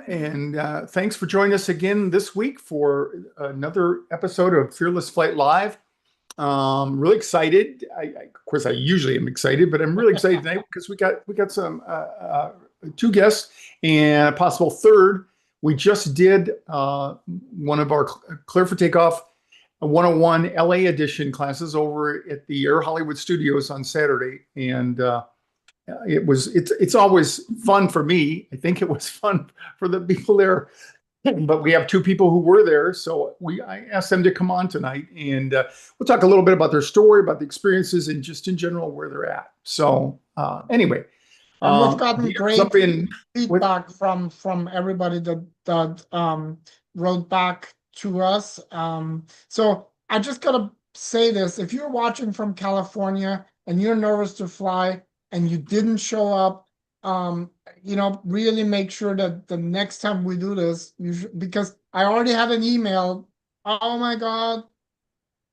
And thanks for joining us again this week for another episode of Fearless Flight Live. Really excited. Of course, I usually am excited, but I'm really excited tonight because we got some two guests and a possible third. We just did one of our Clear for Takeoff 101 LA edition classes over at the Air Hollywood Studios on Saturday, and it's always fun for me. I think it was fun for the people there, but we have two people who were there, so I asked them to come on tonight, and we'll talk a little bit about their story, about the experiences, and just in general where they're at. So anyway, we've gotten great feedback from everybody that wrote back to us. So I just gotta say this: if you're watching from California and you're nervous to fly, and you didn't show up, really make sure that the next time we do this, because I already had an email, oh my God,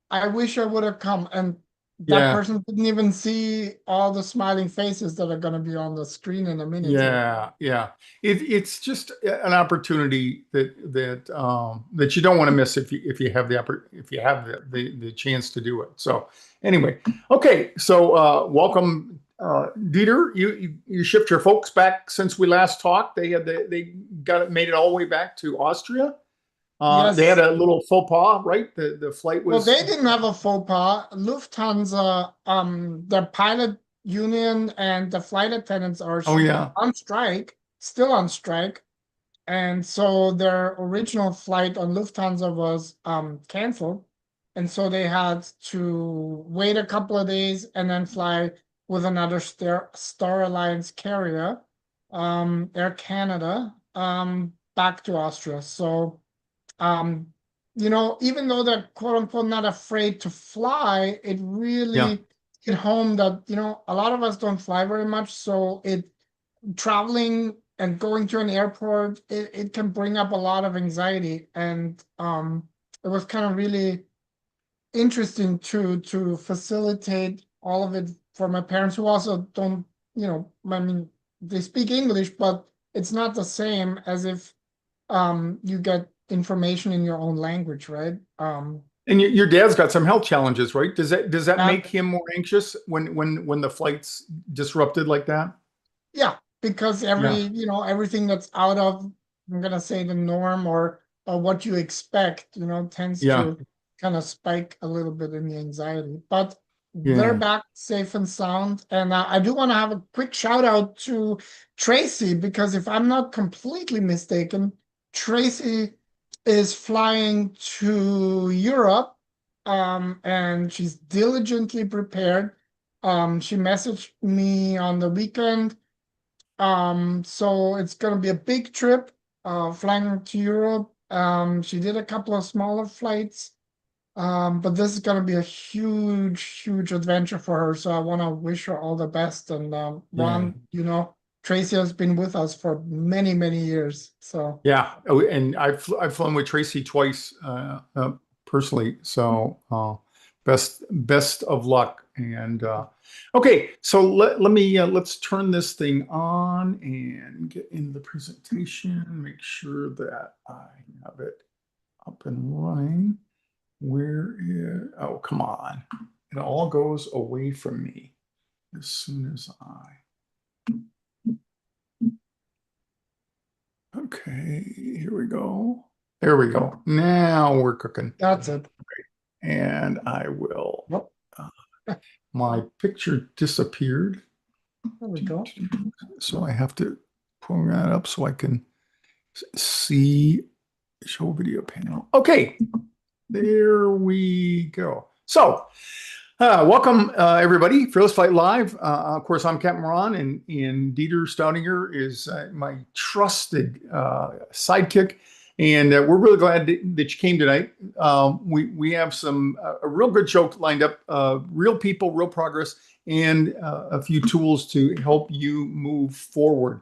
I wish I would have come. And that person didn't even see all the smiling faces that are going to be on the screen in a minute. Yeah. It's just an opportunity that you don't want to miss if you have the chance to do it. So anyway, okay. So welcome. Dieter, you shipped your folks back since we last talked. They made it all the way back to Austria. Yes. They had a little faux pas, right? The flight was. Well, they didn't have a faux pas. Lufthansa, the pilot union and the flight attendants are on strike, still on strike, and so their original flight on Lufthansa was canceled, and so they had to wait a couple of days and then fly with another Star Alliance carrier, Air Canada, back to Austria. So, even though they're quote unquote not afraid to fly, it really hit home that, a lot of us don't fly very much. So traveling and going to an airport, it can bring up a lot of anxiety. And it was kind of really interesting to facilitate all of it for my parents, who also don't, they speak English, but it's not the same as if you get information in your own language, right? And your dad's got some health challenges, right? Does that make him more anxious when the flight's disrupted like that? Yeah, because everything that's out of, I'm gonna say, the norm or what you expect, tends to kind of spike a little bit in the anxiety. But they're back safe and sound. And I do want to have a quick shout out to Tracy, because if I'm not completely mistaken, Tracy is flying to Europe, and she's diligently prepared. She messaged me on the weekend. So it's going to be a big trip, flying to Europe. She did a couple of smaller flights. But this is going to be a huge, huge adventure for her. So I want to wish her all the best. And Ron, Tracy has been with us for many, many years. So and I've flown with Tracy twice personally. So best of luck. And okay, so let's turn this thing on and get in the presentation. Make sure that I have it up and running. Oh, come on. It all goes away from me as soon as Okay, here we go. There we go. Now we're cooking. That's it. And I will. My picture disappeared. There we go. So I have to pull that up so I can see show video panel. Okay. There we go. So, welcome everybody. Fearless Flight Live. Of course, I'm Capt Ron, and Dieter Staudinger is my trusted sidekick, and we're really glad that you came tonight. We have a real good show lined up. Real people, real progress, and a few tools to help you move forward.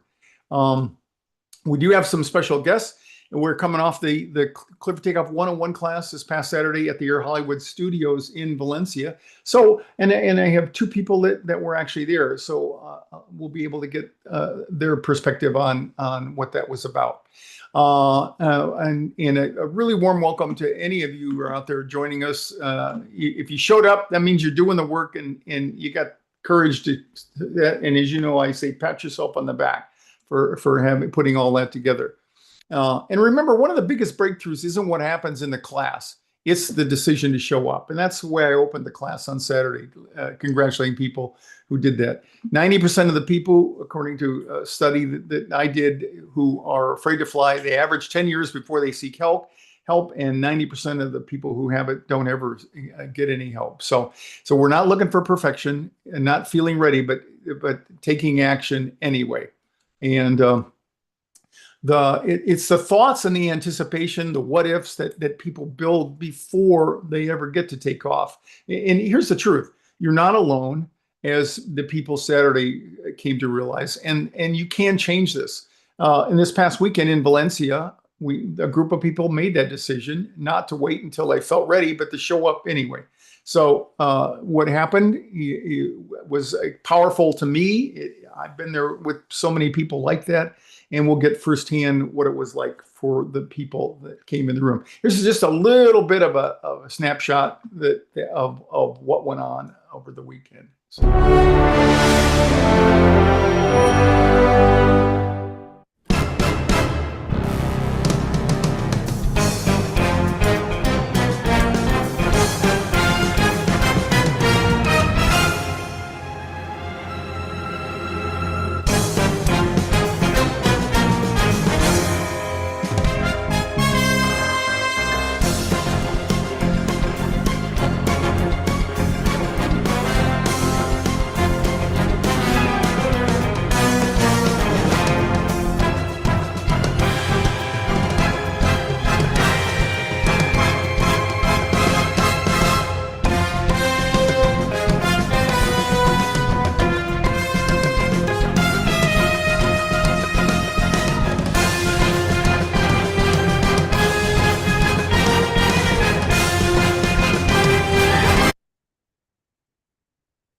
We do have some special guests. we're coming off the Clifford Takeoff 101 class this past Saturday at the Air Hollywood Studios in Valencia. So, and I have two people that were actually there. So we'll be able to get their perspective on what that was about. And a really warm welcome to any of you who are out there joining us. If you showed up, that means you're doing the work and you got courage to that. And as you know, I say, pat yourself on the back for putting all that together. And remember, one of the biggest breakthroughs isn't what happens in the class. It's the decision to show up. And that's the way I opened the class on Saturday, congratulating people who did that. 90% of the people, according to a study that I did, who are afraid to fly, they average 10 years before they seek help, and 90% of the people who have it don't ever get any help. So we're not looking for perfection and not feeling ready, but taking action anyway. And it's the thoughts and the anticipation, the what ifs that people build before they ever get to take off. And here's the truth: you're not alone, as the people Saturday came to realize, and you can change this. In this past weekend in Valencia, a group of people made that decision not to wait until they felt ready, but to show up anyway. So what happened was powerful to me. I've been there with so many people like that, and we'll get firsthand what it was like for the people that came in the room. This is just a little bit of a snapshot of what went on over the weekend. So.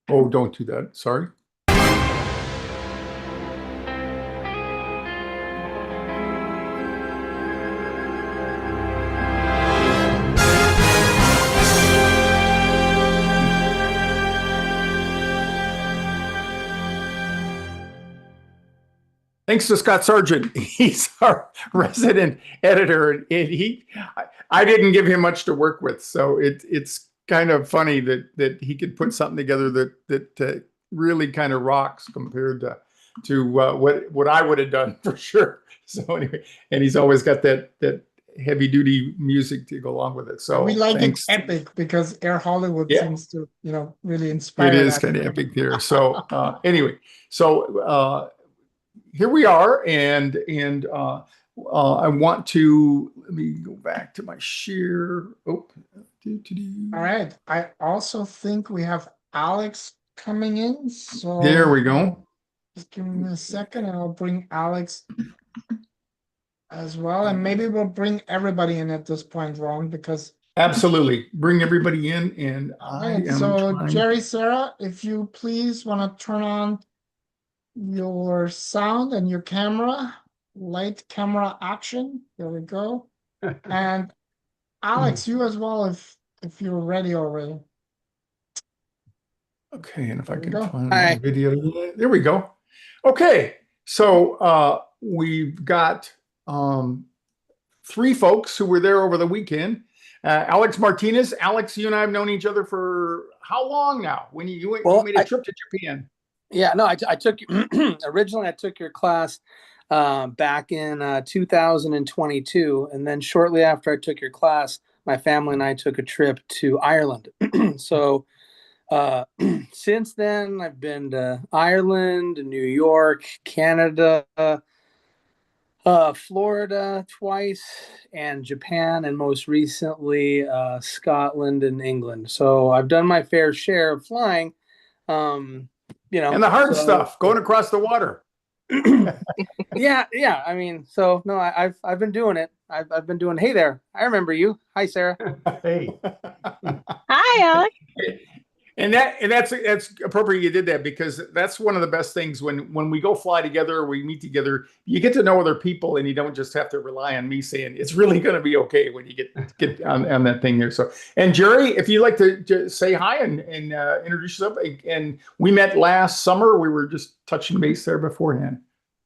Oh, don't do that. Sorry. Thanks to Scott Sargent. He's our resident editor, and I didn't give him much to work with, so it's kind of funny that he could put something together that really kind of rocks compared to what I would have done for sure. So anyway, and he's always got that heavy duty music to go along with it. So we like it epic because Air Hollywood seems to really inspire. It is kind of epic there. So anyway, so here we are, and I want to let me go back to my share. Oh. All right. I also think we have Alex coming in. So there we go. Just give me a second and I'll bring Alex as well. And maybe we'll bring everybody in at this point, Ron, because absolutely bring everybody in. And Jerry, Sarah, if you please want to turn on your sound and your camera, light, camera, action. There we go. And Alex, you as well, if you're ready already. Okay, and if I can find the video. There we go. Okay, so we've got 3 folks who were there over the weekend. Alex Martinez. Alex, you and I have known each other for how long now? When you made a trip to Japan. Yeah, no, I took originally I took your class back in 2022, and then shortly after I took your class, my family and I took a trip to Ireland. So since then, I've been to Ireland, New York, Canada, Florida twice, and Japan, and most recently Scotland and England. So I've done my fair share of flying. And the hard stuff, going across the water. yeah. I mean, so no, I've been doing it. I've been doing. Hey there, I remember you. Hi, Sarah. Hey. Hi, Alec. And that's appropriate you did that, because that's one of the best things when we go fly together or we meet together, you get to know other people and you don't just have to rely on me saying it's really going to be okay when you get on that thing here. So, and Jerry, if you'd like to say hi and introduce yourself. And we met last summer. We were just touching base there beforehand.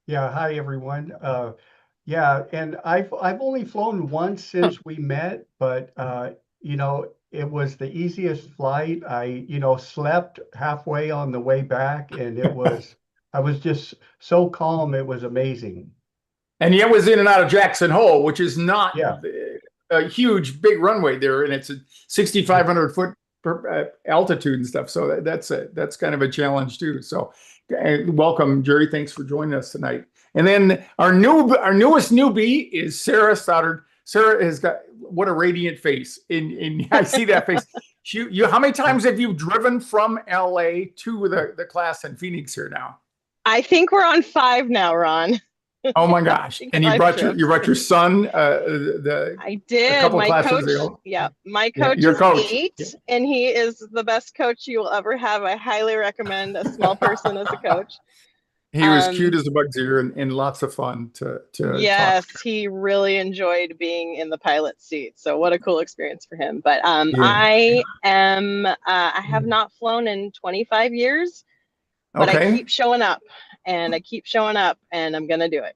Yeah, hi everyone. Yeah, and I've only flown once since we met, but you know, it was the easiest flight. I, slept halfway on the way back, and I was just so calm. It was amazing. And yet was in and out of Jackson Hole, which is not Yeah. a huge, big runway there, and it's a 6,500 foot altitude and stuff. So that's kind of a challenge too. So welcome, Jerry. Thanks for joining us tonight. And then our newest newbie is Sarah Staudinger. Sarah has got, what a radiant face. And I see that face. How many times have you driven from LA to the class in Phoenix here now? I think we're on 5 now, Ron. Oh my gosh! And you brought your son. I did. A couple my classes coach. ago. Yeah, my coach your is coach. 8, Yeah. and he is the best coach you will ever have. I highly recommend a small person as a coach. He was cute as a bug's ear and lots of fun to yes, talk. he really enjoyed being in the pilot seat. So what a cool experience for him. But Yeah. I have not flown in 25 years, but Okay. I keep showing up and I'm gonna do it.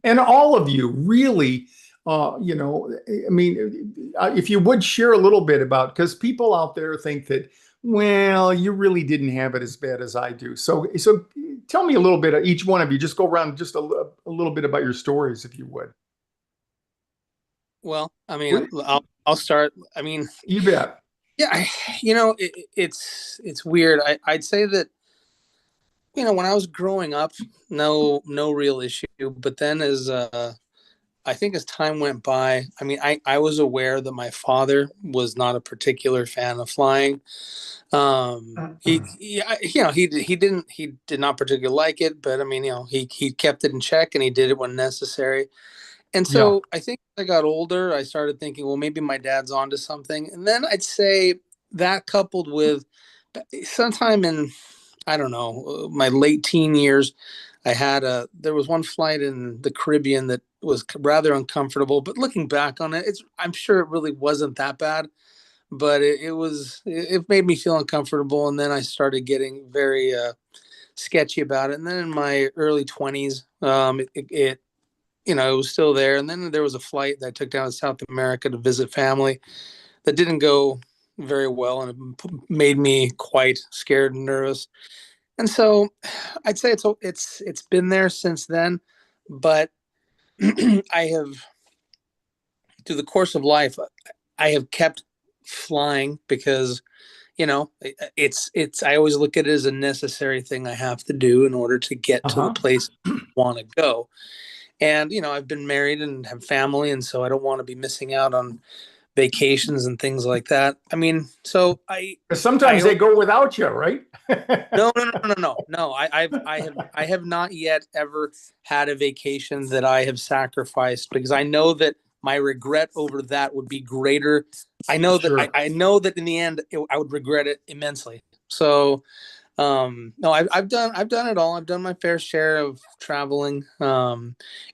And all of you really, I mean, if you would share a little bit about, because people out there think that, well, you really didn't have it as bad as I do. So tell me a little bit, each one of you, just go around just a little bit about your stories, if you would. Well, I mean, I'll start. I mean, you bet. Yeah, it's weird. I'd say that, when I was growing up, no real issue. But then I think as time went by, I mean, I was aware that my father was not a particular fan of flying. He did not particularly like it, but I mean, he kept it in check and he did it when necessary. And so I think as I got older, I started thinking, well, maybe my dad's onto something. And then I'd say that coupled with sometime in, I don't know, my late teen years, there was one flight in the Caribbean that was rather uncomfortable, but looking back on it, I'm sure it really wasn't that bad, but it made me feel uncomfortable. And then I started getting very sketchy about it. And then in my early 20s, it was still there. And then there was a flight that I took down to South America to visit family that didn't go very well, and it made me quite scared and nervous. And so I'd say it's been there since then, but I have, through the course of life, I have kept flying because, I always look at it as a necessary thing I have to do in order to get to the place I want to go. And, I've been married and have family, and so I don't want to be missing out on vacations and things like that. I mean, so sometimes they go without you, right? No. I have not yet ever had a vacation that I have sacrificed, because I know that my regret over that would be greater. I know that I know that in the end I would regret it immensely. So no, I've done it all. I've done my fair share of traveling.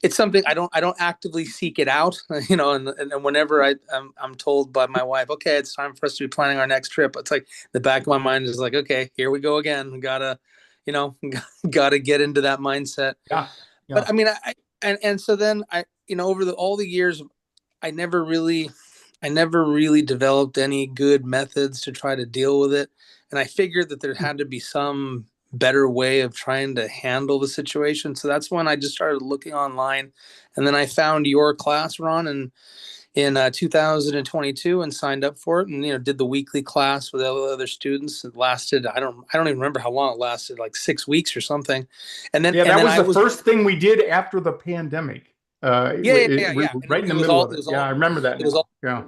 It's something I don't actively seek it out, and whenever I'm told by my wife, okay, it's time for us to be planning our next trip, it's like the back of my mind is like, okay, here we go again. Gotta get into that mindset. Yeah. But I mean, and so then over all the years, I never really developed any good methods to try to deal with it. And I figured that there had to be some better way of trying to handle the situation. So that's when I just started looking online. And then I found your class, Ron, in 2022 and signed up for it, and, did the weekly class with other students. It lasted, I don't even remember how long it lasted, like 6 weeks or something. And then, that was the first thing we did after the pandemic. Right in the middle of it. I remember that. It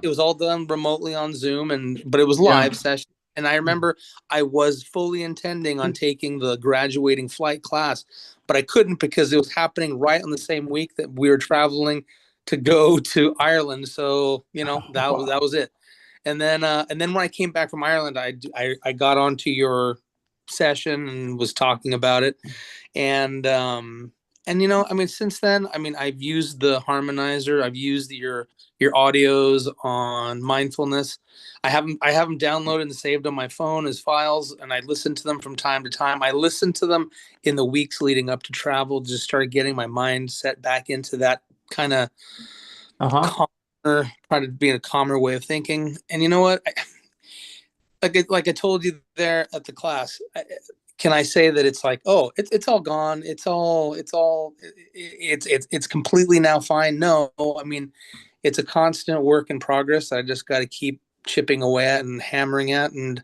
was all done remotely on Zoom, but it was live session. And I remember I was fully intending on taking the graduating flight class, but I couldn't because it was happening right on the same week that we were traveling to go to Ireland. So, that was it. And then when I came back from Ireland, I got onto your session and was talking about it. And since then, I've used the harmonizer. I've used your audios on mindfulness. I have them downloaded and saved on my phone as files, and I listen to them from time to time. I listen to them in the weeks leading up to travel, just start getting my mind set back into that kind of calmer, try to be in a calmer way of thinking. And you know what? Like I told you there at the class, can I say that it's like, oh, it's all gone. It's completely now fine. No, it's a constant work in progress. I just got to keep chipping away at and hammering at. And,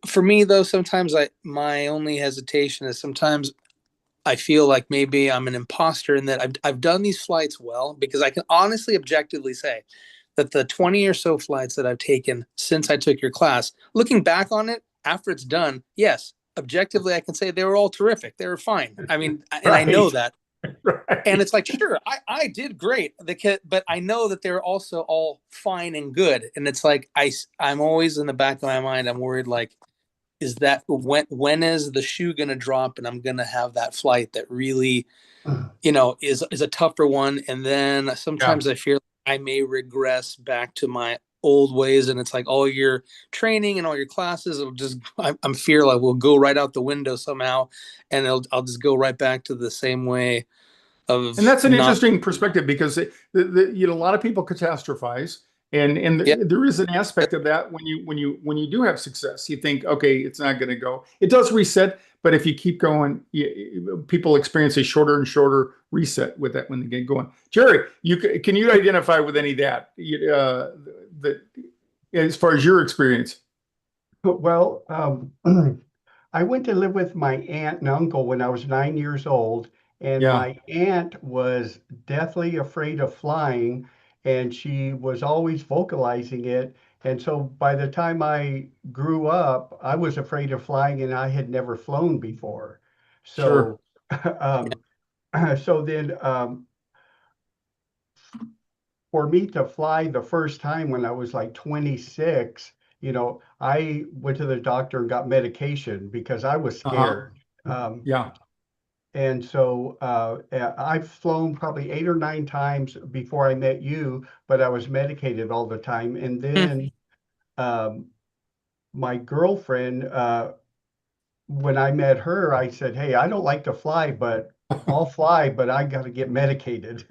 for me though, sometimes my only hesitation is sometimes I feel like maybe I'm an imposter in that I've done these flights well, because I can honestly, objectively say that the 20 or so flights that I've taken since I took your class, looking back on it after it's done, yes, objectively, I can say they were all terrific. They were fine. And I know that. Right. And it's like, sure, I did great. But I know that they're also all fine and good. And it's like, I'm always in the back of my mind, I'm worried, like, is that when is the shoe going to drop and I'm going to have that flight that really, is a tougher one. And then sometimes I fear I may regress back to my old ways. And it's like all your training and all your classes, I'm fear like will go right out the window somehow. And I'll just go right back to the same way of. And that's an interesting perspective, because a lot of people catastrophize. And there is an aspect of that when you do have success, you think, okay, it's not going to go. It does reset, but if you keep going, people experience a shorter and shorter reset with that when they get going. Jerry, can you identify with any of that? As far as your experience? Well, I went to live with my aunt and uncle when I was 9 years old, and my aunt was deathly afraid of flying, and she was always vocalizing it. And so by the time I grew up, I was afraid of flying, and I had never flown before. So, so then for me to fly the first time when I was like 26, I went to the doctor and got medication because I was scared. And so I've flown probably 8 or 9 times before I met you, but I was medicated all the time. And then my girlfriend, when I met her, I said, hey, I don't like to fly, but I'll fly, but I got to get medicated.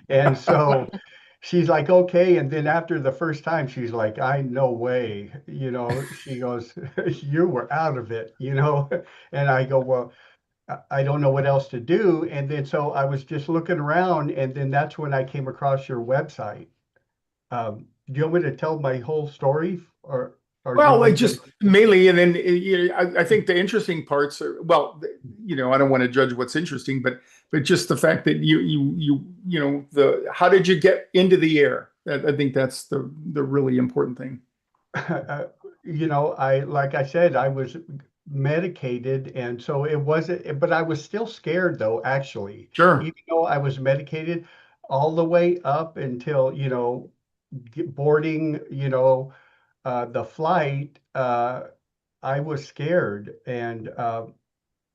And so she's like, okay. And then after the first time, she's like, no way, she goes, you were out of it, And I go, well, I don't know what else to do. And then so I was just looking around, and then that's when I came across your website. Do you want me to tell my whole story, or well, just mainly, and then I think the interesting parts are, well, I don't want to judge what's interesting, but just the fact that how did you get into the air? I think that's the really important thing. Like I said, I was medicated, and so it wasn't, but I was still scared though, actually. Sure. Even though I was medicated all the way up until, boarding, the flight, I was scared. And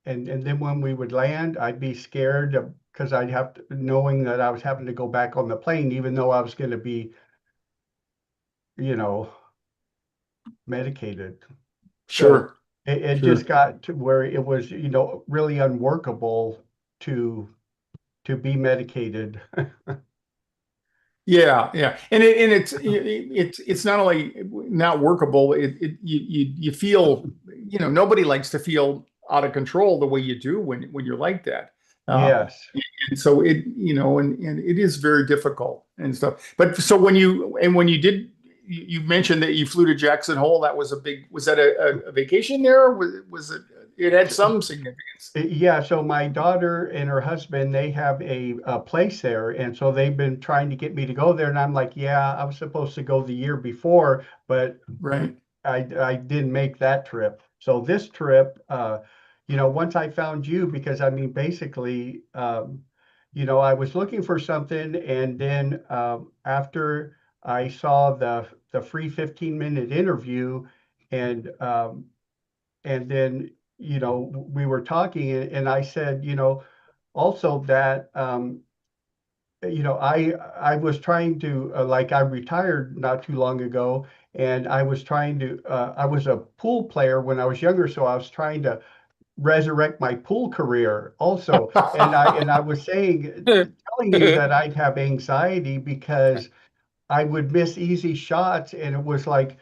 then when we would land, I'd be scared because I'd have to, knowing that I was having to go back on the plane, even though I was going to be, medicated. Sure. So it just got to where it was, really unworkable to be medicated. Yeah, and it's not only not workable. You feel, nobody likes to feel out of control the way you do when you're like that. Yes. And so and it is very difficult and stuff. But so when you did, you mentioned that you flew to Jackson Hole. That was was that a vacation there? Was it? It had some significance. Yeah, so my daughter and her husband, they have a place there, and so they've been trying to get me to go there, and I'm like, yeah, I was supposed to go the year before, but I didn't make that trip. So this trip, once I found you, because basically, I was looking for something, and then after I saw the free 15-minute interview, and then we were talking, and I said, also that I was trying to like I retired not too long ago, and I was trying to I was a pool player when I was younger, so I was trying to resurrect my pool career also. And I was telling you that I'd have anxiety because I would miss easy shots, and it was like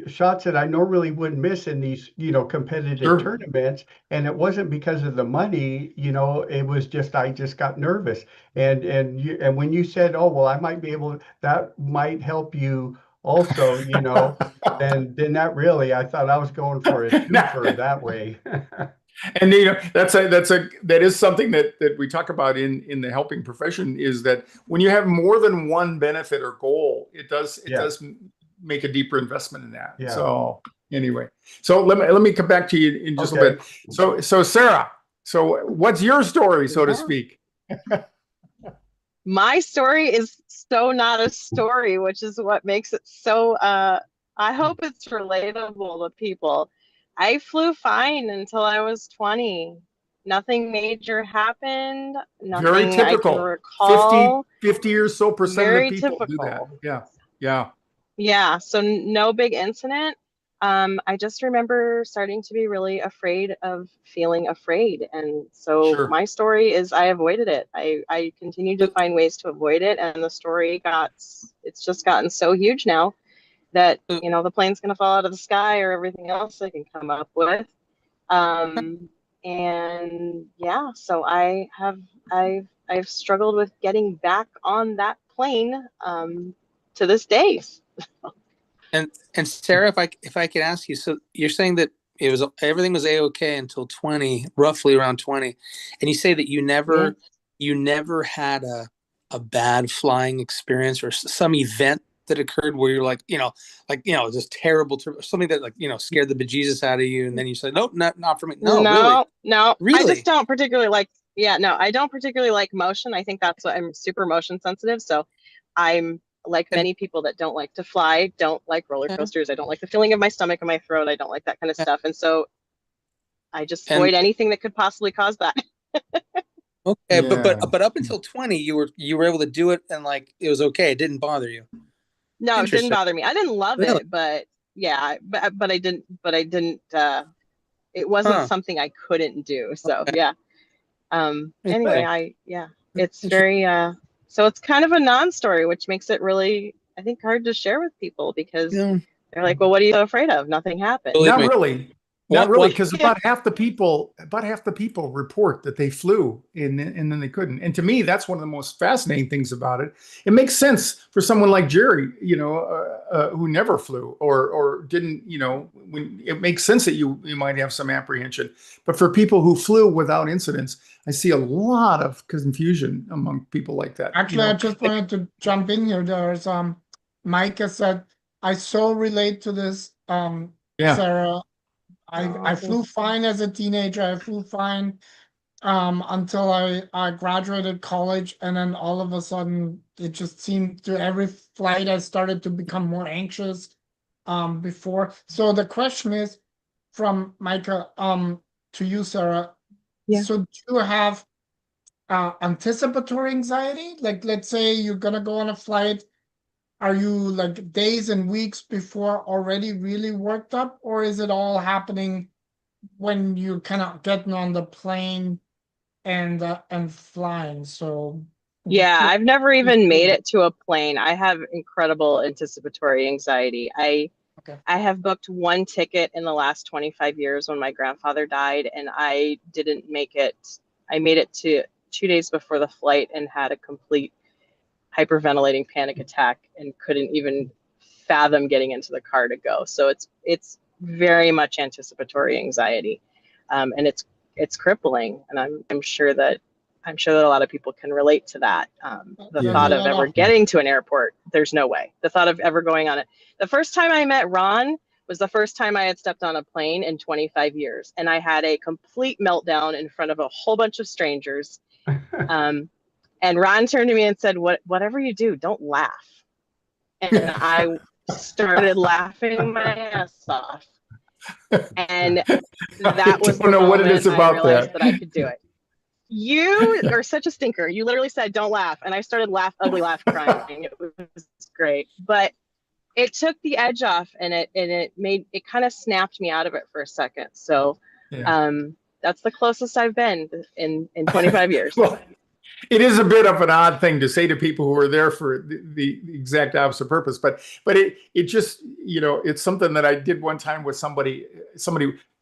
shots that I normally wouldn't miss in these, competitive Sure. tournaments. And it wasn't because of the money, it was just I just got nervous. And when you said, oh well, I might be able that might help you also, then that really I thought I was going for a twofer that way. And that is something that we talk about in the helping profession, is that when you have more than one benefit or goal, it does make a deeper investment in that. Yeah. So anyway, so let me come back to you in just a bit. So Sarah, so what's your story, so to speak? My story is so not a story, which is what makes it so I hope it's relatable to people. I flew fine until I was 20. Nothing major happened. Very Nothing I can typical. recall. 50 or so percent of Very the people do that. typical. Yeah. Yeah, so no big incident. I just remember starting to be really afraid of feeling afraid. And so Sure. my story is I avoided it. I continued to find ways to avoid it. And the story it's just gotten so huge now that, the plane's going to fall out of the sky or everything else I can come up with. And yeah, so I've struggled with getting back on that plane to this day. And Sarah, if I could ask you, so you're saying that everything was A-okay until 20, roughly around 20, and you say that you never had a bad flying experience or some event that occurred where you're like, just terrible, something that scared the bejesus out of you, and then you said, nope, not for me. No, really. I just don't particularly like. Yeah, no, I don't particularly like motion. I think that's what I'm super motion sensitive. So I'm like many people that don't like to fly, don't like roller coasters. I don't like the feeling of my stomach and my throat. I don't like that kind of stuff. And so I just avoid anything that could possibly cause that. Okay, but up until 20, you were able to do it, and it was okay. It didn't bother you. No, it didn't bother me. I didn't love it, but yeah, but I didn't. It wasn't something I couldn't do. So yeah. Anyway, it's very so it's kind of a non-story, which makes it really, I think, hard to share with people because they're like, well, what are you so afraid of? Nothing happened. Not really, because about half the people report that they flew and then they couldn't. And to me, that's one of the most fascinating things about it. It makes sense for someone like Jerry, who never flew or didn't, when it makes sense that you might have some apprehension. But for people who flew without incidents, I see a lot of confusion among people like that. Actually, I just wanted to jump in here. There's Micah said, I so relate to this, Sarah. I flew fine as a teenager. I flew fine until I graduated college, and then all of a sudden it just seemed to every flight I started to become more anxious before. So the question is from Micah to you, Sarah. Yeah. So do you have anticipatory anxiety? Like, let's say you're gonna go on a flight. Are you like days and weeks before already really worked up, or is it all happening when you're kind of getting on the plane and flying? So yeah, I've never even made it to a plane. I have incredible anticipatory anxiety. I have booked one ticket in the last 25 years when my grandfather died, and I didn't make it. I made it to 2 days before the flight and had a complete hyperventilating panic attack and couldn't even fathom getting into the car to go. So it's very much anticipatory anxiety, and it's crippling. And I'm sure that a lot of people can relate to that. The thought of ever getting to an airport, there's no way. The thought of ever going on it. The first time I met Ron was the first time I had stepped on a plane in 25 years. And I had a complete meltdown in front of a whole bunch of strangers. And Ron turned to me and said, whatever you do, don't laugh. And I started laughing my ass off. And that was the moment I realized that I could do it. You are such a stinker. You literally said, don't laugh. And I started ugly laugh crying. It was great. But it took the edge off, and it kind of snapped me out of it for a second. So that's the closest I've been in 25 years. Well, it is a bit of an odd thing to say to people who are there for the exact opposite purpose, but it just, you know, it's something that I did one time with somebody,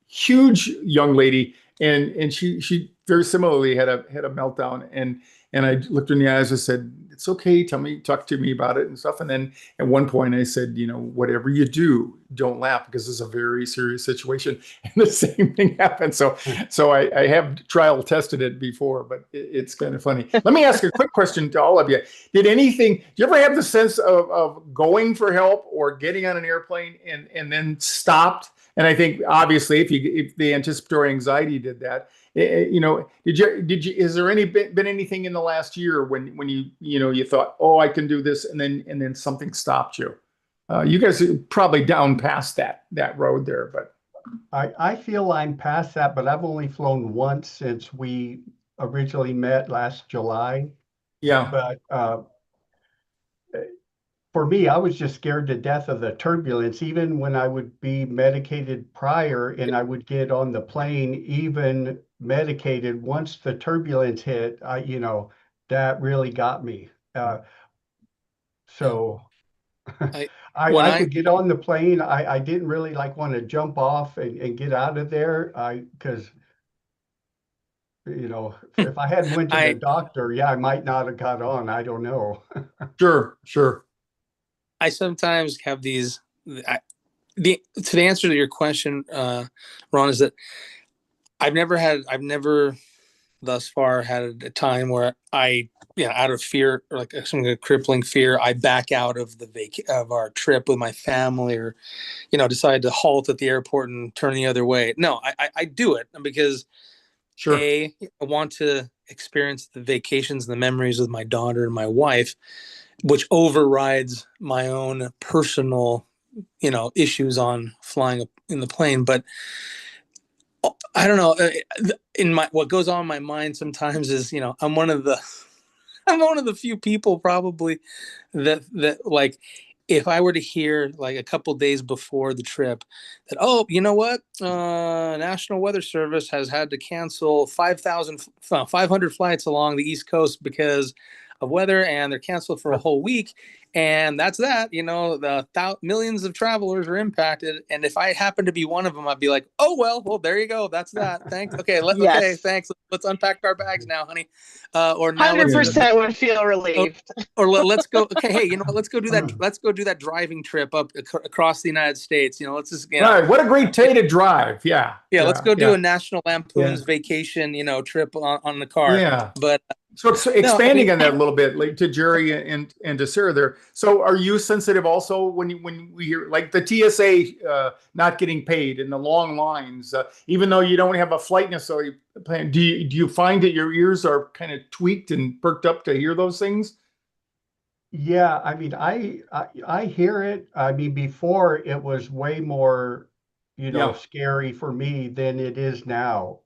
huge young lady, and she very similarly had a meltdown, and I looked her in the eyes and said, it's okay, talk to me about it and stuff. And then at one point I said, you know, whatever you do, don't laugh, because it's a very serious situation. And the same thing happened. So I have trial tested it before, but it's kind of funny. Let me ask a quick question to all of you. Do you ever have the sense of going for help or getting on an airplane and then stopped? And I think obviously if the anticipatory anxiety did that, you know, is there been anything in the last year when you thought, oh, I can do this, and then something stopped you? You guys are probably down past that road there, but I feel I'm past that, but I've only flown once since we originally met last July. Yeah. But for me, I was just scared to death of the turbulence. Even when I would be medicated prior and I would get on the plane, even medicated, once the turbulence hit, that really got me. So I could get on the plane. I didn't really want to jump off and get out of there. Because if I hadn't went to the doctor, I might not have got on. I don't know. Sure. I sometimes have these. The answer to your question, Ron, is that I've never thus far had a time where out of fear, or like some kind of crippling fear, I back out of of our trip with my family, or decide to halt at the airport and turn the other way. No, I do it because I want to experience the vacations and the memories with my daughter and my wife, which overrides my own personal, issues on flying in the plane. But I don't know. What goes on in my mind sometimes is, I'm one of the few people probably that like, if I were to hear like a couple days before the trip that, oh, you know what, National Weather Service has had to cancel 500 flights along the East Coast because of weather, and they're canceled for a whole week, and that's that. The millions of travelers are impacted, and if I happen to be one of them, I'd be like, oh well, there you go, that's that. Thanks. Okay, okay, thanks. Let's unpack our bags now, honey. Or now 100% would feel relieved. Or let's go. Okay, hey, let's go do that. Let's go do that driving trip up across the United States. Let's just right. What a great day to drive. Yeah. Let's go do a National Lampoon's vacation, trip on the car. Yeah. But so expanding on that a little bit, like to Jerry and to Sarah there. So are you sensitive also when we hear like the TSA not getting paid and the long lines, even though you don't have a flight necessarily planned? Do you find that your ears are kind of tweaked and perked up to hear those things? Yeah, I mean, I hear it. I mean, before it was way more, scary for me than it is now.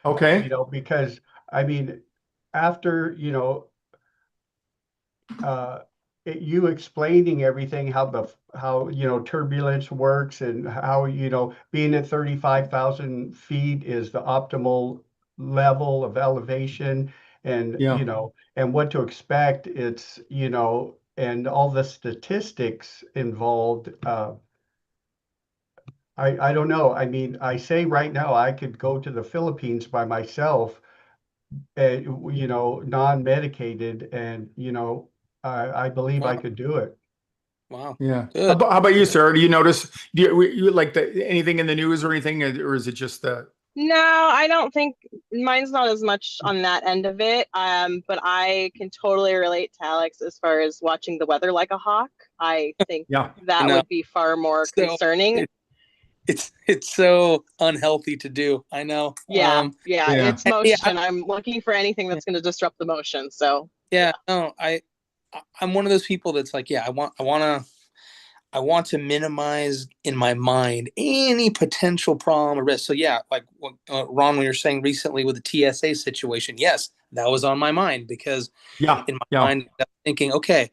Okay. Because I mean, after you explaining everything, how turbulence works, and how being at 35,000 feet is the optimal level of elevation, and and what to expect, it's and all the statistics involved. I don't know. I mean, I say right now I could go to the Philippines by myself, non-medicated, and I believe I could do it. Wow. Yeah. How about you, Sarah? Do you notice? Do you like anything in the news or anything, or is it just No, I don't think mine's not as much on that end of it. But I can totally relate to Alex as far as watching the weather like a hawk. I think that would be far more concerning. it's so unhealthy to do. I know. Yeah, it's motion. Yeah, I'm looking for anything that's going to disrupt the motion. So no, I'm one of those people that's like, yeah, I want to minimize in my mind any potential problem or risk. So yeah, like Ron, when you're saying recently with the TSA situation, yes, that was on my mind because in my mind, I was thinking, okay,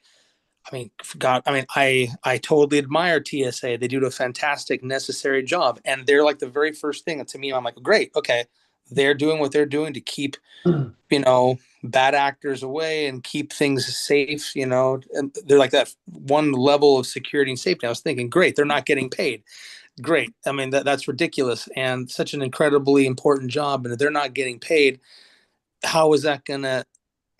I mean, God, I mean, I totally admire TSA. They do a fantastic, necessary job, and they're like the very first thing to me. I'm like, great, okay, they're doing what they're doing to keep, bad actors away and keep things safe. And they're like that one level of security and safety. I was thinking, great, they're not getting paid. Great, I mean, that's ridiculous and such an incredibly important job, and if they're not getting paid, how is that gonna?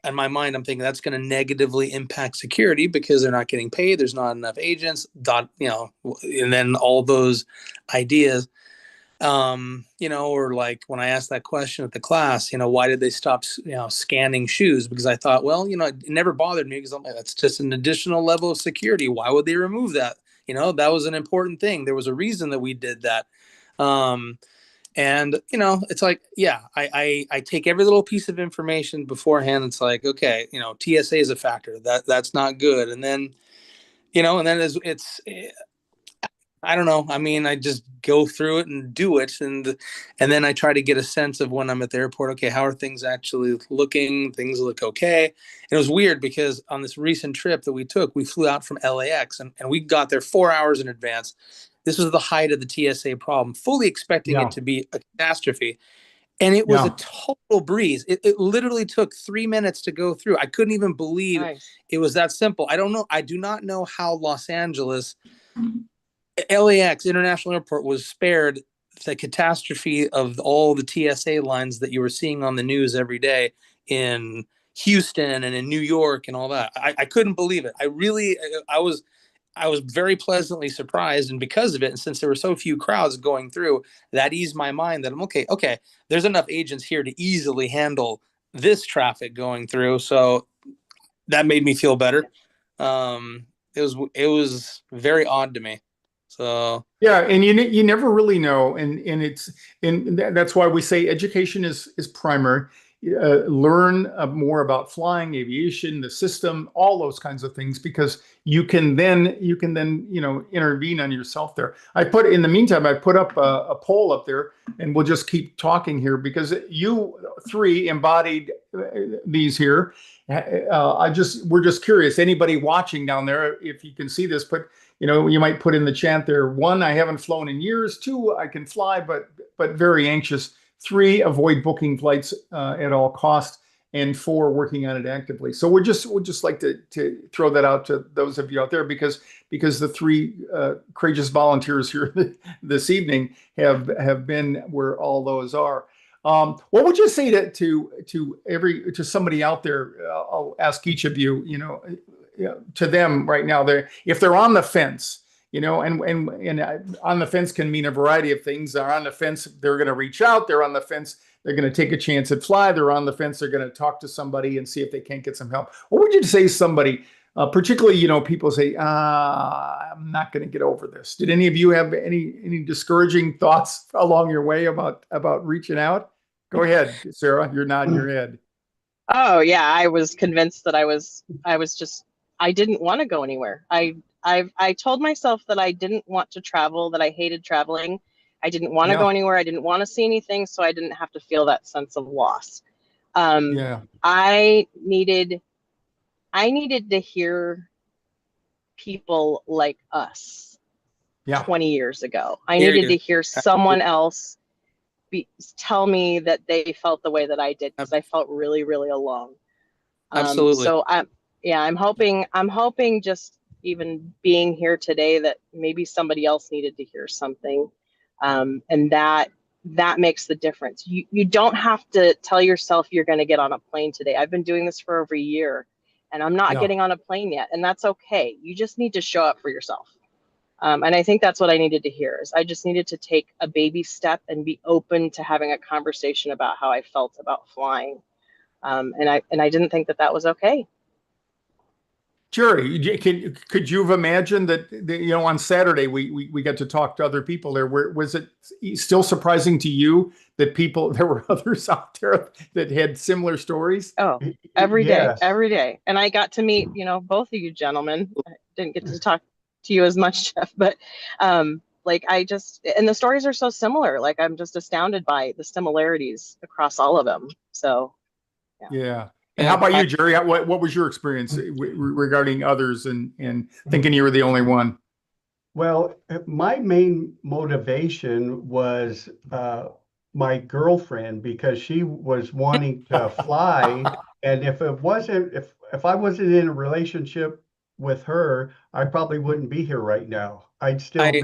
In my mind, I'm thinking that's going to negatively impact security because they're not getting paid. There's not enough agents, and then all those ideas, or like when I asked that question at the class, why did they stop, scanning shoes? Because I thought, well, it never bothered me because I'm like, that's just an additional level of security. Why would they remove that? That was an important thing. There was a reason that we did that. And it's like, yeah, I take every little piece of information beforehand. It's like, okay, TSA is a factor that's not good. And then, and then it's I don't know. I mean, I just go through it and do it, and then I try to get a sense of when I'm at the airport. Okay, how are things actually looking? Things look okay. And it was weird because on this recent trip that we took, we flew out from LAX and we got there 4 hours in advance. This was the height of the TSA problem, fully expecting it to be a catastrophe. And it was a total breeze. It literally took 3 minutes to go through. I couldn't even believe it was that simple. I don't know. I do not know how Los Angeles, LAX International Airport, was spared the catastrophe of all the TSA lines that you were seeing on the news every day in Houston and in New York and all that. I couldn't believe it. I was very pleasantly surprised, and because of it, and since there were so few crowds going through, that eased my mind that I'm okay, there's enough agents here to easily handle this traffic going through. So that made me feel better. It was very odd to me. So yeah, and you never really know, and that's why we say education is primary. Learn more about flying, aviation, the system, all those kinds of things, because you can then intervene on yourself there. In the meantime, I put up a poll up there, and we'll just keep talking here because you three embodied these here. We're just curious. Anybody watching down there, if you can see this, you might put in the chat there. 1, I haven't flown in years. 2, I can fly, but very anxious. 3, avoid booking flights at all costs. And 4, working on it actively. So we'd just like to throw that out to those of you out there because the 3 courageous volunteers here this evening have been where all those are. What would you say to somebody out there? I'll ask each of you, to them right now, if they're on the fence, and on the fence can mean a variety of things. They're on the fence, they're going to reach out. They're on the fence, they're going to take a chance at fly. They're on the fence, they're going to talk to somebody and see if they can't get some help. What would you say to somebody, particularly, people say, I'm not going to get over this. Did any of you have any discouraging thoughts along your way about reaching out? Go ahead, Sarah, you're nodding your head. Oh yeah, I was convinced that I didn't want to go anywhere. I told myself that I didn't want to travel, that I hated traveling. I didn't want to go anywhere. I didn't want to see anything, so I didn't have to feel that sense of loss. I needed to hear people like us 20 years ago. I needed to hear someone else tell me that they felt the way that I did, because I felt really, really alone. Absolutely. So I'm hoping just even being here today that maybe somebody else needed to hear something. And that makes the difference. You don't have to tell yourself you're going to get on a plane today. I've been doing this for over a year and I'm not getting on a plane yet. And that's okay. You just need to show up for yourself. And I think that's what I needed to hear. Is I just needed to take a baby step and be open to having a conversation about how I felt about flying. And I didn't think that was okay. Jerry, could you have imagined that, on Saturday we got to talk to other people there? Was it still surprising to you that there were others out there that had similar stories? Oh, every day, Yes. every day. And I got to meet, both of you gentlemen. I didn't get to talk to you as much, Jeff, but like and the stories are so similar. Like I'm just astounded by the similarities across all of them. So, yeah. And how about you, Jerry? What was your experience regarding others and thinking you were the only one? Well, my main motivation was my girlfriend, because she was wanting to fly. And if I wasn't in a relationship with her, I probably wouldn't be here right now. I'd still be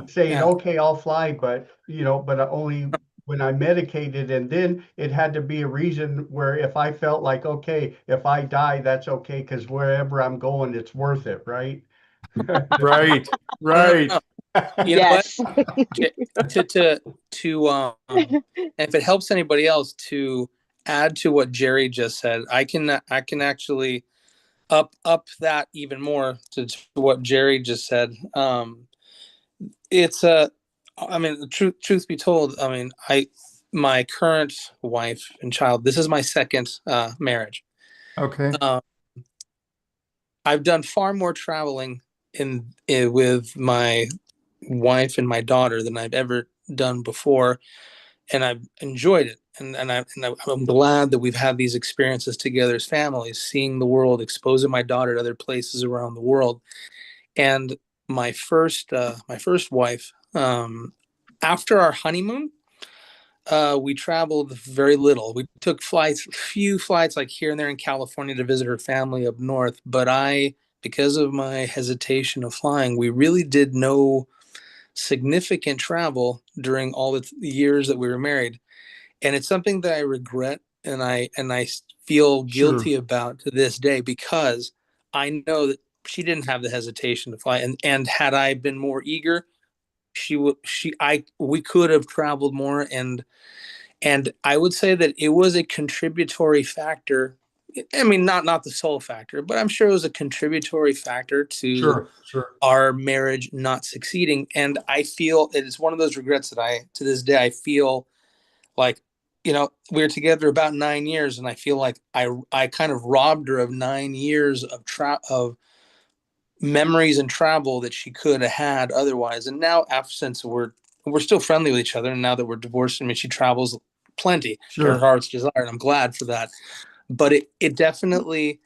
saying, Yeah. okay, I'll fly, but only when I'm medicated. And then it had to be a reason where if I felt like, okay, if I die, that's okay, because wherever I'm going, it's worth it, right? Right. You know what? yes. If it helps anybody else, to add to what Jerry just said, I can actually up that even more to what Jerry just said. It's I mean, the truth be told, I mean, my current wife and child, this is my second marriage. Okay. I've done far more traveling with my wife and my daughter than I've ever done before, and I've enjoyed it. And I'm glad that we've had these experiences together as families, seeing the world, exposing my daughter to other places around the world. And my first wife, after our honeymoon, we traveled very little. We took few flights like here and there in California to visit her family up north. But because of my hesitation of flying, we really did no significant travel during all the years that we were married. And it's something that I regret, and I feel guilty about to this day, because I know that she didn't have the hesitation to fly, and had I been more eager, we could have traveled more, and I would say that it was a contributory factor. I mean, not the sole factor, but I'm sure it was a contributory factor to our marriage not succeeding. And I feel it is one of those regrets that to this day, I feel like, we were together about 9 years, and I feel like I kind of robbed her of 9 years of memories and travel that she could have had otherwise. And now, since we're still friendly with each other, and now that we're divorced, I mean, she travels plenty to her heart's desire, and I'm glad for that. But it definitely,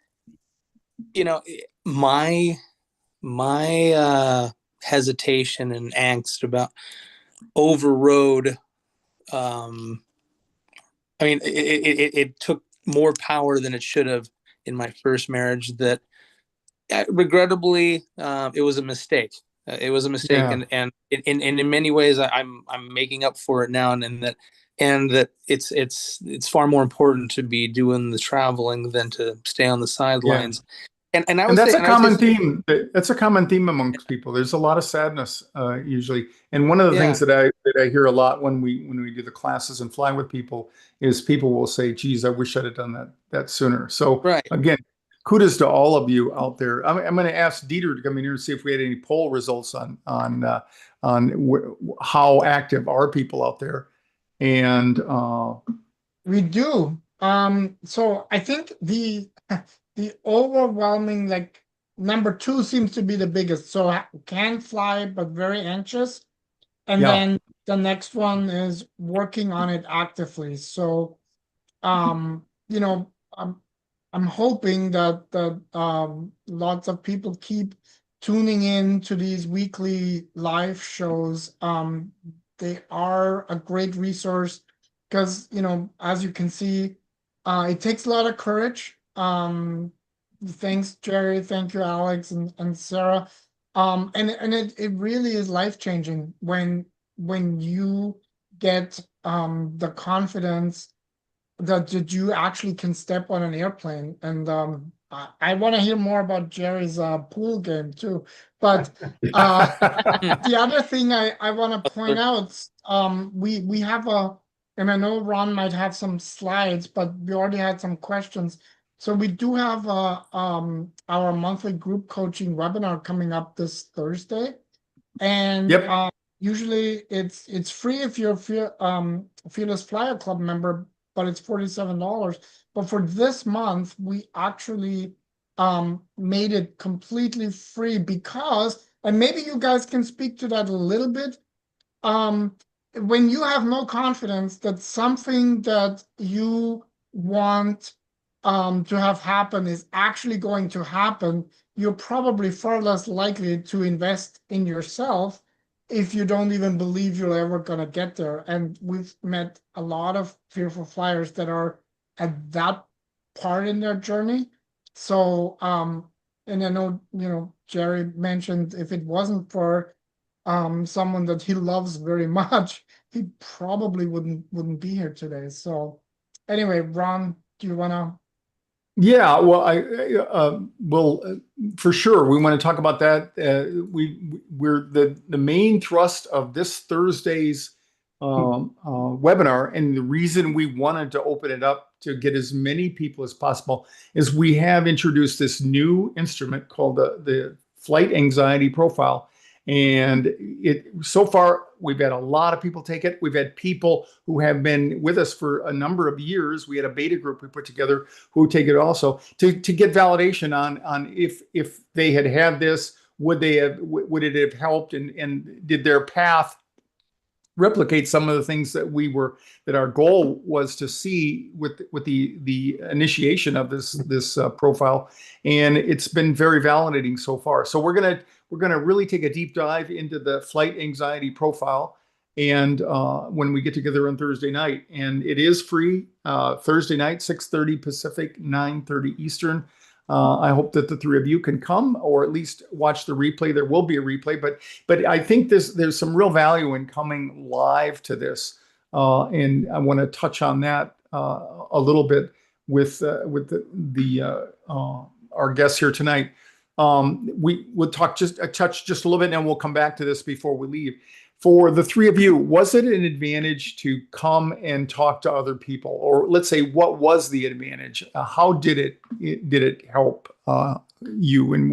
my hesitation and angst about overrode. I mean, it took more power than it should have in my first marriage. That regrettably, it was a mistake. It was a mistake, and in many ways, I'm making up for it now, and that it's far more important to be doing the traveling than to stay on the sidelines. And that's a common theme. That's a common theme amongst people. There's a lot of sadness usually, and one of the things that I hear a lot when we do the classes and fly with people is people will say, "Geez, I wish I'd have done that sooner." So again, kudos to all of you out there. I'm going to ask Dieter to come in here and see if we had any poll results on how active are people out there, and we do. So I think the overwhelming, like, number 2 seems to be the biggest. So can fly, but very anxious. And then the next one is working on it actively. So, I'm hoping that lots of people keep tuning in to these weekly live shows. They are a great resource because, as you can see, it takes a lot of courage. Thanks, Jerry. Thank you, Alex and Sarah. And it really is life-changing when you get the confidence that you actually can step on an airplane. And I want to hear more about Jerry's pool game too. But the other thing I want to point out, we have and I know Ron might have some slides, but we already had some questions. So we do have our monthly group coaching webinar coming up this Thursday, and Yep. usually it's free if you're a Fearless Flyer Club member, but it's $47. But for this month, we actually made it completely free because, and maybe you guys can speak to that a little bit. When you have no confidence that something that you want to have happen is actually going to happen, you're probably far less likely to invest in yourself if you don't even believe you're ever going to get there. And we've met a lot of fearful flyers that are at that part in their journey. So, and I know, Jerry mentioned if it wasn't for someone that he loves very much, he probably wouldn't be here today. So anyway, Ron, do you want to? Yeah, well, for sure. We want to talk about that. We're the main thrust of this Thursday's webinar, and the reason we wanted to open it up to get as many people as possible is we have introduced this new instrument called the Flight Anxiety Profile. And so far, we've had a lot of people take it. We've had people who have been with us for a number of years. We had a beta group we put together who take it also to get validation on if they had this, would it have helped, and did their path replicate some of the things that our goal was to see with the initiation of this profile, and it's been very validating so far. So we're gonna really take a deep dive into the Flight Anxiety Profile, and when we get together on Thursday night, and it is free, Thursday night, 6:30 Pacific, 9:30 Eastern. I hope that the three of you can come, or at least watch the replay. There will be a replay, but I think there's some real value in coming live to this, and I want to touch on that a little bit with our guests here tonight. We will touch just a little bit, and then we'll come back to this before we leave. For the three of you, was it an advantage to come and talk to other people, or let's say, what was the advantage? How did it help you, and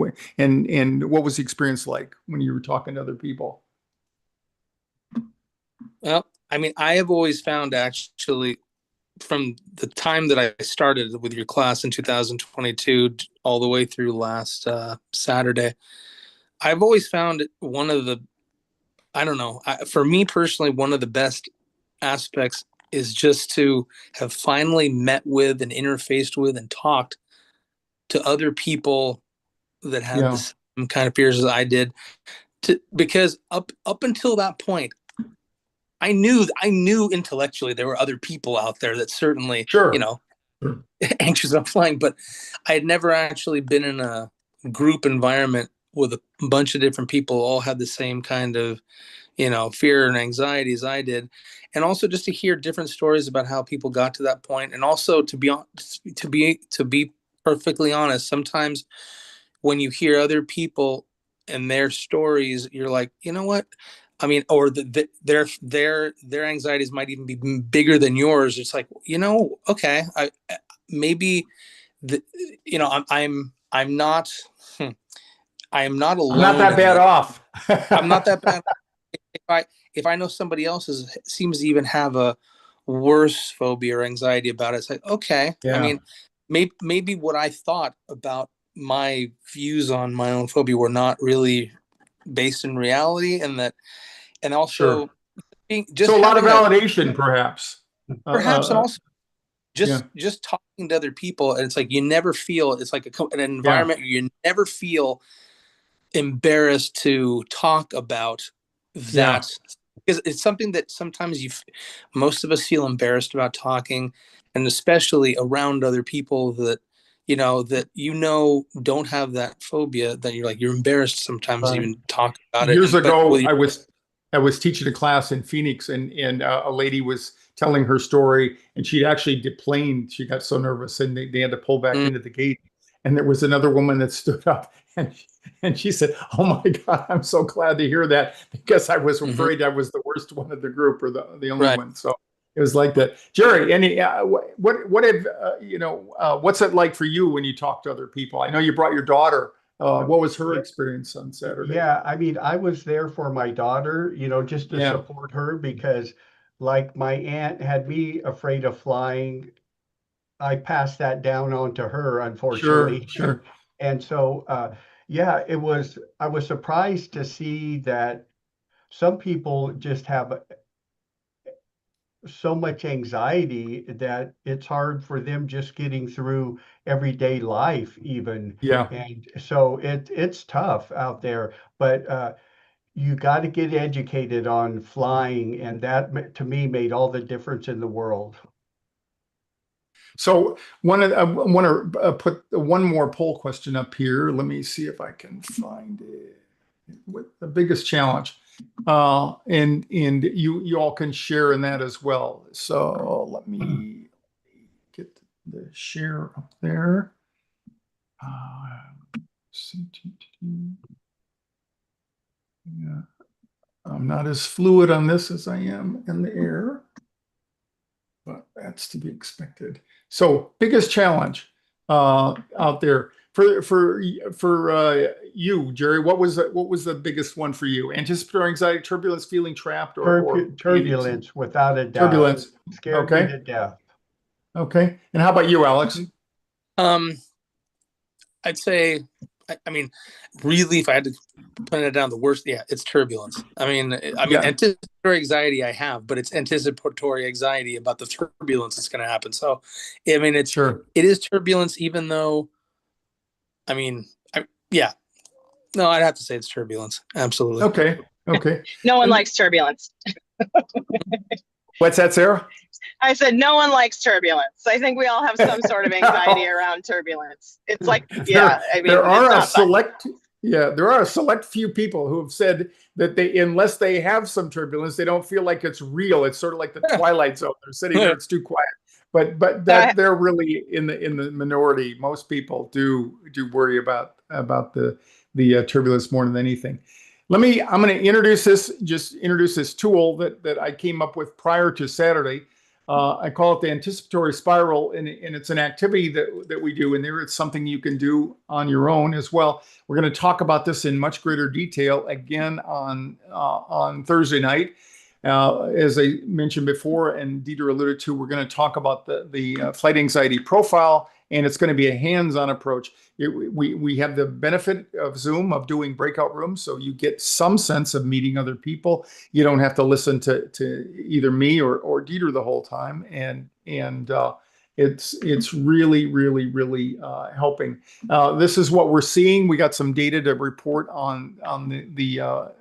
what was the experience like when you were talking to other people? Well, I mean, I have always found, actually, from the time that I started with your class in 2022 all the way through last Saturday, I've always found one of the, I don't know, for me personally, one of the best aspects is just to have finally met with and interfaced with and talked to other people that had the same kind of fears as I did. Because up until that point, I knew intellectually there were other people out there that certainly, anxious about flying, but I had never actually been in a group environment with a bunch of different people who all had the same kind of, fear and anxiety as I did. And also just to hear different stories about how people got to that point. And also to be perfectly honest, sometimes when you hear other people and their stories, you're like, you know what? I mean, or their anxieties might even be bigger than yours. It's like, okay, maybe I'm not alone. I'm not that bad off. I'm not that bad. If I know somebody else seems to even have a worse phobia or anxiety about it, it's like, okay. Yeah. I mean, maybe what I thought about my views on my own phobia were not really based in reality, and also so a lot of validation, perhaps, and also just talking to other people, and it's like you never feel, it's like an environment you never feel embarrassed to talk about that, because it's something that sometimes most of us feel embarrassed about talking, and especially around other people that don't have that phobia, that you're embarrassed sometimes to even talk about it. Years ago, I was teaching a class in Phoenix, and a lady was telling her story, and she'd actually deplaned. She got so nervous, and they had to pull back into the gate. And there was another woman that stood up, and she said, "Oh my God, I'm so glad to hear that, because I was afraid I was the worst one of the group, or the only one." So It was like that. Jerry, any what have what's it like for you when you talk to other people? I know you brought your daughter. What was her experience on Saturday? Yeah, I mean, I was there for my daughter, just to Yeah, support her because like my aunt had me afraid of flying. I passed that down on to her, sure, unfortunately. sure. And so, yeah, I was surprised to see that some people just have so much anxiety that it's hard for them just getting through everyday life even. Yeah. And so it's tough out there, but you got to get educated on flying, and that to me made all the difference in the world. So I want to put one more poll question up here. Let me see if I can find it. What the biggest challenge? And you all can share in that as well. So let me get the share up there. Yeah, I'm not as fluid on this as I am in the air, but that's to be expected. So biggest challenge out there for you, Jerry. What was the biggest one for you? Anticipatory anxiety, turbulence, feeling trapped, or Turbulence, without a doubt. turbulence? Scared me Okay, to death. okay. And how about you, Alex? I'd say, I mean, really, if I had to put it down, the worst, yeah, it's turbulence. I mean, Yeah. anticipatory anxiety I have, but it's anticipatory anxiety about the turbulence that's going to happen. So, I mean, it is turbulence, even though, I mean, yeah, no, I'd have to say it's turbulence. Absolutely. Okay. Okay. No one likes turbulence. What's that, Sarah? I said, no one likes turbulence. I think we all have some sort of anxiety around turbulence. It's like, yeah, I mean, there are it's not fun. there are a select few people who have said that unless they have some turbulence, they don't feel like it's real. It's sort of like the Twilight Zone. They're sitting there, it's too quiet. But they're really in the minority. Most people do worry about the turbulence more than anything. I'm going to introduce this tool that I came up with prior to Saturday. I call it the anticipatory spiral, and it's an activity that we do in there. It's something you can do on your own as well. We're going to talk about this in much greater detail again on Thursday night. As I mentioned before, and Dieter alluded to, we're going to talk about the flight anxiety profile, and it's going to be a hands-on approach. We have the benefit of Zoom, of doing breakout rooms, so you get some sense of meeting other people. You don't have to listen to either me or Dieter the whole time, and it's really helping. This is what we're seeing. We got some data to report on the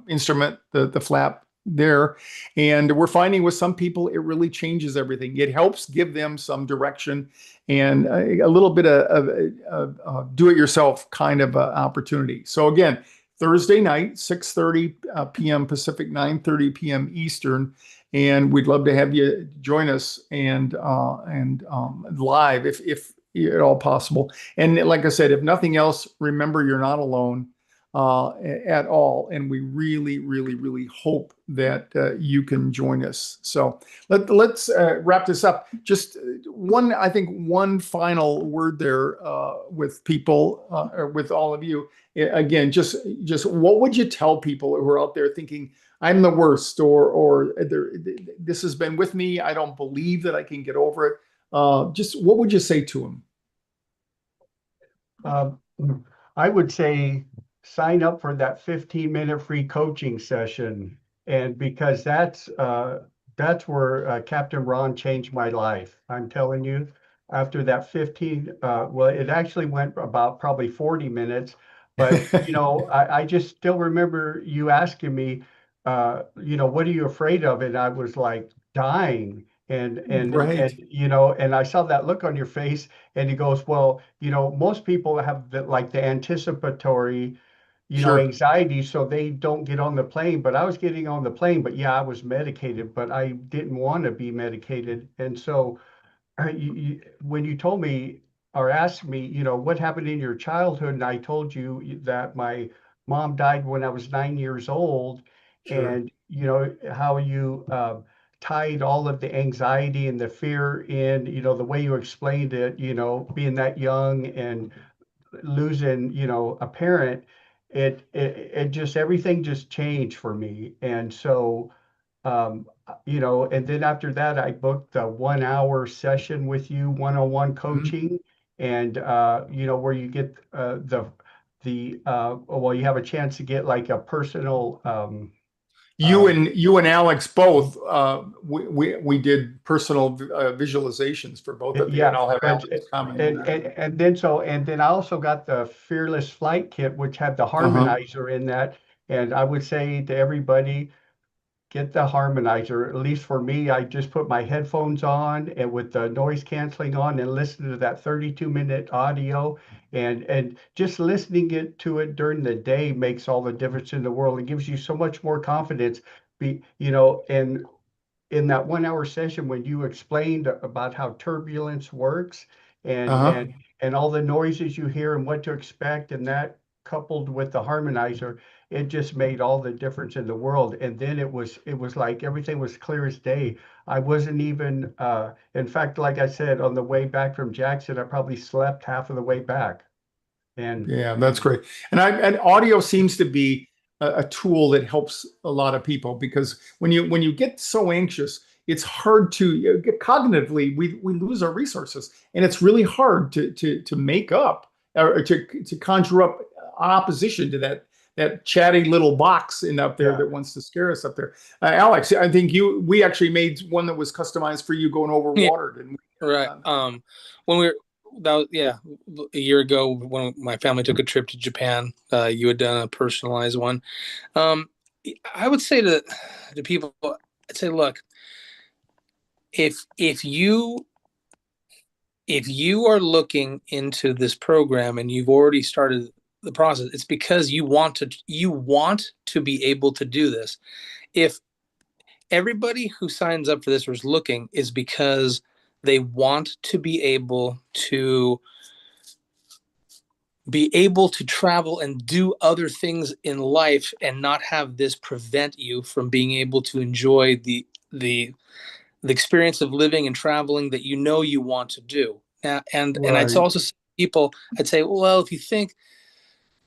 instrument, the flap there, and we're finding with some people it really changes everything. It helps give them some direction and a little bit of do-it-yourself kind of opportunity. So again, Thursday night, 6:30 p.m. Pacific, 9:30 p.m. Eastern, and we'd love to have you join us and live if at all possible. And like I said, if nothing else, remember you're not alone at all, and we really hope that you can join us. So let's wrap this up. Just one final word there with people, or with all of you. Again, just what would you tell people who are out there thinking, I'm the worst, or this has been with me, I don't believe that I can get over it. Just what would you say to them? I would say sign up for that 15-minute free coaching session, and because that's where Captain Ron changed my life. I'm telling you, after that 15, well, it actually went about probably 40 minutes, but I just still remember you asking me, what are you afraid of? And I was like dying. Right. And I saw that look on your face, and he goes, well, most people have the anticipatory, anxiety, so they don't get on the plane. But I was getting on the plane, but yeah, I was medicated, but I didn't want to be medicated. And so when you told me or asked me, what happened in your childhood, and I told you that my mom died when I was 9 years old, Sure. and how you tied all of the anxiety and the fear in, you know, the way you explained it, you know, being that young and losing, you know, a parent, it just, everything just changed for me. And so, you know, and then after that, I booked a 1 hour session with you, one-on-one coaching, and you know, where you get well, you have a chance to get like a personal You and Alex both, we did personal visualizations for both of you, and yeah, I'll have but Alex comment on that. and then I also got the Fearless Flight kit, which had the Uh-huh. harmonizer in that. And I would say to everybody, get the harmonizer. At least for me, I just put my headphones on and with the noise canceling on and listen to that 32-minute audio. And just listening to it during the day makes all the difference in the world. It gives you so much more confidence. You know, and in that 1 hour session when you explained about how turbulence works and Uh-huh. and all the noises you hear and what to expect, and that coupled with the harmonizer, it just made all the difference in the world. And then it was like everything was clear as day. I wasn't even in fact, like I said, on the way back from Jackson, I probably slept half of the way back. And Yeah, that's great. And audio seems to be a tool that helps a lot of people, because when you get so anxious, it's hard to cognitively, we lose our resources, and it's really hard to make up, or to conjure up opposition to that chatty little box in up there yeah, that wants to scare us up there. Alex, I think we actually made one that was customized for you going over Yeah, water, didn't we? right. When we were that was, yeah, a year ago when my family took a trip to Japan, you had done a personalized one. Um, I would say to people, I'd say, look, if you are looking into this program and you've already started the process, it's because you want to be able to do this. If everybody who signs up for this or is looking, is because they want to be able to travel and do other things in life and not have this prevent you from being able to enjoy the experience of living and traveling that you want to do. And I'd Right. also say people, I'd say, well, if you think,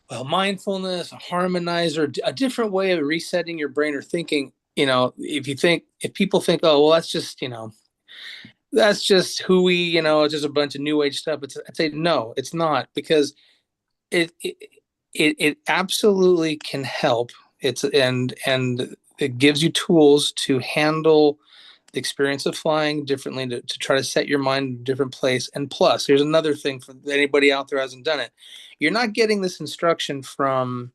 well, mindfulness, a harmonizer, a different way of resetting your brain or thinking, if people think, oh, well, that's just who it's just a bunch of new age stuff. I'd say, no, it's not, because it it, it absolutely can help. And it gives you tools to handle the experience of flying differently, to try to set your mind in a different place. And plus, here's another thing for anybody out there who hasn't done it. You're not getting this instruction from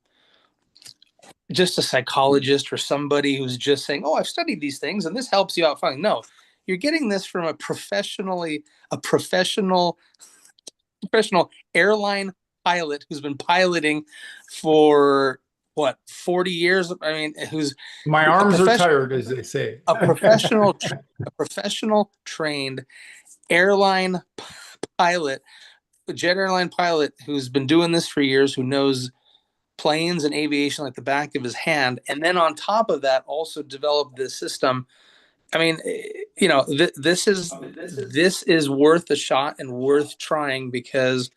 just a psychologist or somebody who's just saying, oh, I've studied these things and this helps you out flying. No, you're getting this from a professional airline pilot who's been piloting for what, 40 years. I mean, who's My a arms are professional tired, as they say. a professional a professional trained airline pilot, a jet airline pilot who's been doing this for years, who knows planes and aviation like the back of his hand, and then on top of that also developed this system. I mean, this is worth a shot and worth trying, because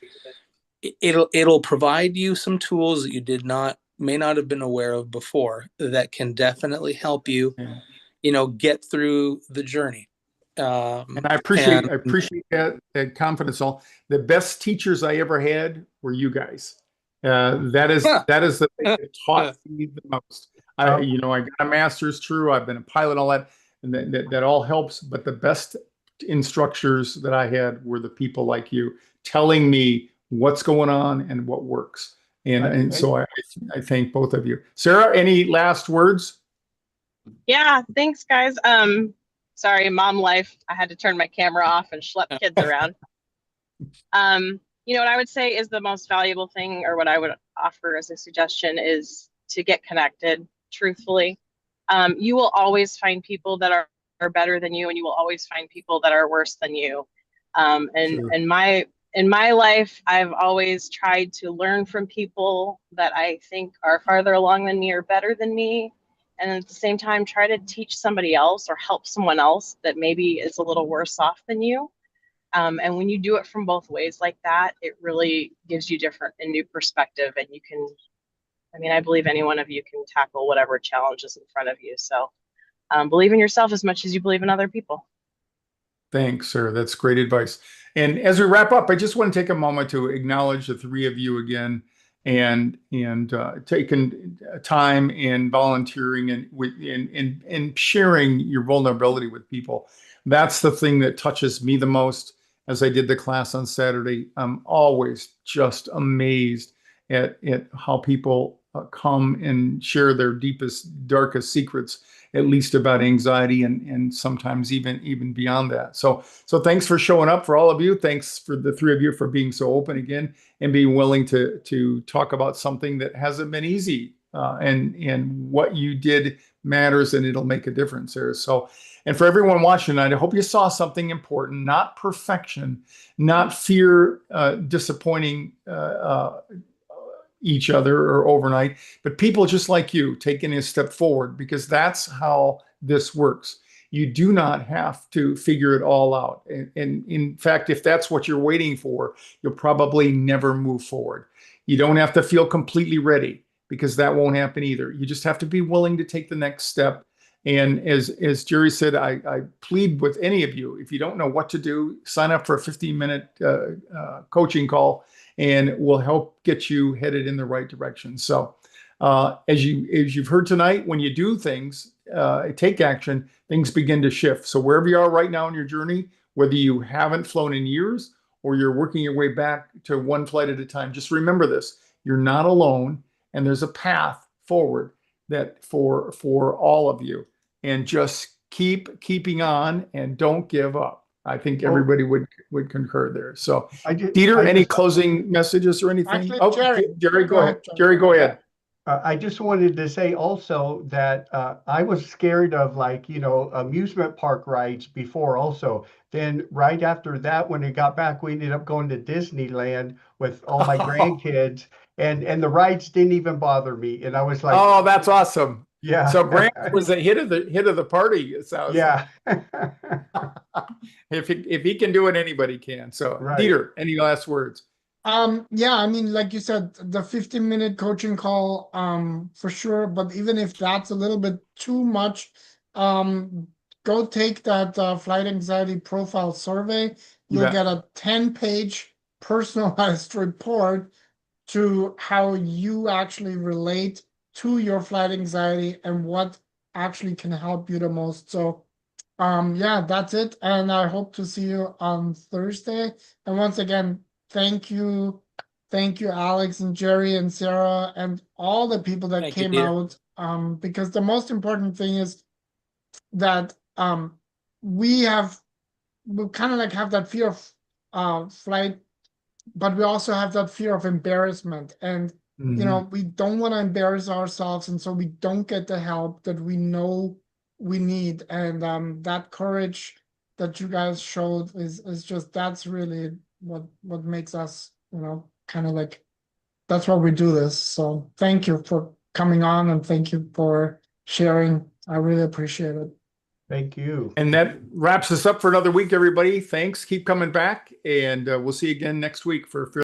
it'll provide you some tools that you may not have been aware of before, that can definitely help you, get through the journey. And I And appreciate that confidence. All the best teachers I ever had were you guys. That is the thing that taught me the most. I um, I got a master's, true. I've been a pilot, all that, and that all helps. But the best instructors that I had were the people like you, telling me what's going on and what works. And so I thank both of you. Sarah, any last words? Yeah, thanks, guys. Sorry, mom life. I had to turn my camera off and schlep kids around. What I would say is the most valuable thing, or what I would offer as a suggestion, is to get connected, truthfully. You will always find people that are better than you, and you will always find people that are worse than you. And Sure. in my life, I've always tried to learn from people that I think are farther along than me or better than me, and at the same time try to teach somebody else or help someone else that maybe is a little worse off than you. And when you do it from both ways like that, it really gives you different and new perspective, and you can, I mean, I believe any one of you can tackle whatever challenge is in front of you. So believe in yourself as much as you believe in other people. Thanks, sir. That's great advice. And as we wrap up, I just want to take a moment to acknowledge the three of you again, and taking time and volunteering and sharing your vulnerability with people. That's the thing that touches me the most. As I did the class on Saturday, I'm always just amazed at how people come and share their deepest, darkest secrets, at least about anxiety, and sometimes even beyond that. So thanks for showing up, for all of you. Thanks for the three of you for being so open again and being willing to talk about something that hasn't been easy. And what you did matters, and it'll make a difference there. So, and for everyone watching tonight, I hope you saw something important, not perfection, not fear, disappointing each other or overnight, but people just like you taking a step forward, because that's how this works. You do not have to figure it all out. And in fact, if that's what you're waiting for, you'll probably never move forward. You don't have to feel completely ready, because that won't happen either. You just have to be willing to take the next step. And as Jerry said, I plead with any of you, if you don't know what to do, sign up for a 15-minute coaching call, and we'll help get you headed in the right direction. So as you've heard tonight, when you do things, take action, things begin to shift. So wherever you are right now in your journey, whether you haven't flown in years or you're working your way back to one flight at a time, just remember this: you're not alone, and there's a path forward that for all of you. And just keeping on, and don't give up. I think everybody would concur there. So, Dieter, any closing messages or anything? Actually, Jerry, go ahead. Jerry, go ahead. I just wanted to say also that I was scared of, like, amusement park rides before also. Then right after that, when it got back, we ended up going to Disneyland with all my grandkids, and the rides didn't even bother me. And I was like, oh, that's awesome. Yeah. So Grant was the hit of the party. It sounds yeah. like. If he can do it, anybody can. So Right. Dieter, any last words? Yeah, I mean, like you said, the 15-minute coaching call, for sure. But even if that's a little bit too much, go take that flight anxiety profile survey. You'll get a 10-page personalized report to how you actually relate to your flight anxiety and what actually can help you the most. So yeah, that's it. And I hope to see you on Thursday. And once again, thank you, Alex and Jerry and Sarah and all the people that came out. Because the most important thing is that we kind of like have that fear of flight, but we also have that fear of embarrassment. And we don't want to embarrass ourselves, and so we don't get the help that we know we need. And that courage that you guys showed is just, that's really what makes us, kind of like, that's why we do this. So thank you for coming on, and thank you for sharing. I really appreciate it. Thank you. And that wraps us up for another week, everybody. Thanks. Keep coming back, and we'll see you again next week for